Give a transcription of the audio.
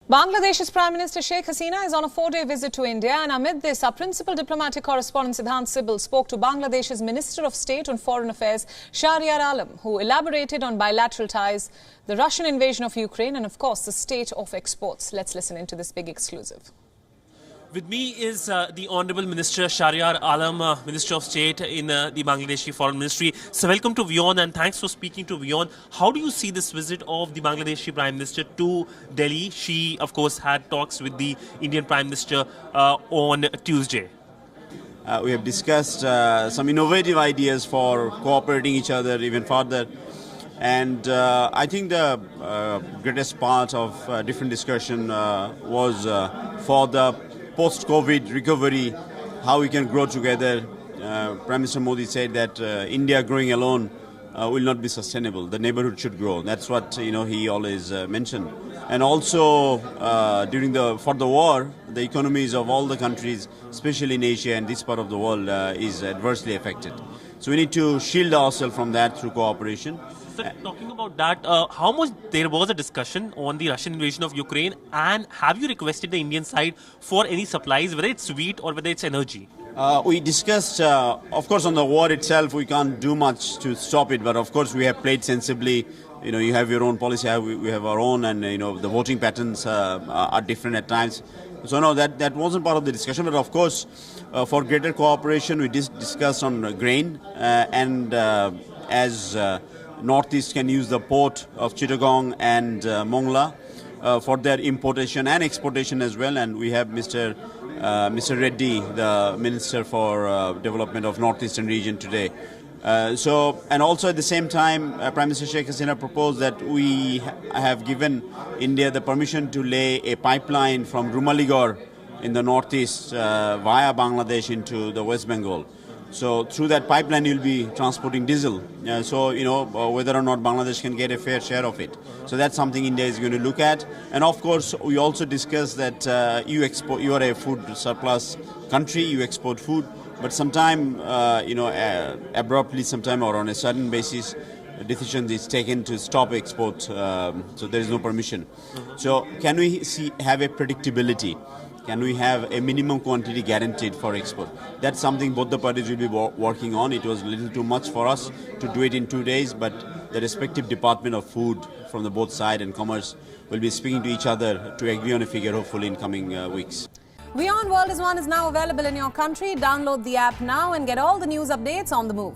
Bangladesh's Prime Minister Sheikh Hasina is on a 4-day visit to India, and amid this, our principal diplomatic correspondent Siddhant Sibbal spoke to Bangladesh's Minister of State on Foreign Affairs, Sharia Alam, who elaborated on bilateral ties, the Russian invasion of Ukraine and, of course, the state of exports. Let's listen into this big exclusive. With me is the Honourable Minister Sharia Alam, Minister of State in the Bangladeshi Foreign Ministry. So welcome to WION and thanks for speaking to WION. How do you see this visit of the Bangladeshi Prime Minister to Delhi? She, of course, had talks with the Indian Prime Minister on Tuesday. We have discussed some innovative ideas for cooperating each other even further. And I think the greatest part of different discussion was for the post-COVID recovery, how we can grow together. Prime Minister Modi said that India growing alone will not be sustainable. The neighborhood should grow. That's what he always mentioned. And also for the war, the economies of all the countries, especially in Asia and this part of the world, is adversely affected. So we need to shield ourselves from that through cooperation. So talking about that, how much there was a discussion on the Russian invasion of Ukraine, and have you requested the Indian side for any supplies, whether it's wheat or whether it's energy? We discussed, of course, on the war itself, we can't do much to stop it, but of course we have played sensibly. You have your own policy, we have our own, and the voting patterns are different at times. So no, that wasn't part of the discussion, but of course, for greater cooperation, we discussed on grain, and as Northeast can use the port of Chittagong and Mongla for their importation and exportation as well, and we have Mr. Reddy, the Minister for Development of Northeastern region today. And also at the same time, Prime Minister Sheikh Hasina proposed that we have given India the permission to lay a pipeline from Rumaligor in the northeast via Bangladesh into the West Bengal. So through that pipeline, you'll be transporting diesel. Whether or not Bangladesh can get a fair share of it. So that's something India is going to look at. And of course, we also discussed that you are a food surplus country, you export food. But sometime, abruptly sometime or on a sudden basis, a decision is taken to stop export, so there is no permission. So can we have a predictability? Can we have a minimum quantity guaranteed for export? That's something both the parties will be working on. It was a little too much for us to do it in 2 days, but the respective Department of Food from the both side and Commerce will be speaking to each other to agree on a figure hopefully in coming weeks. WION World is now available in your country. Download the app now and get all the news updates on the move.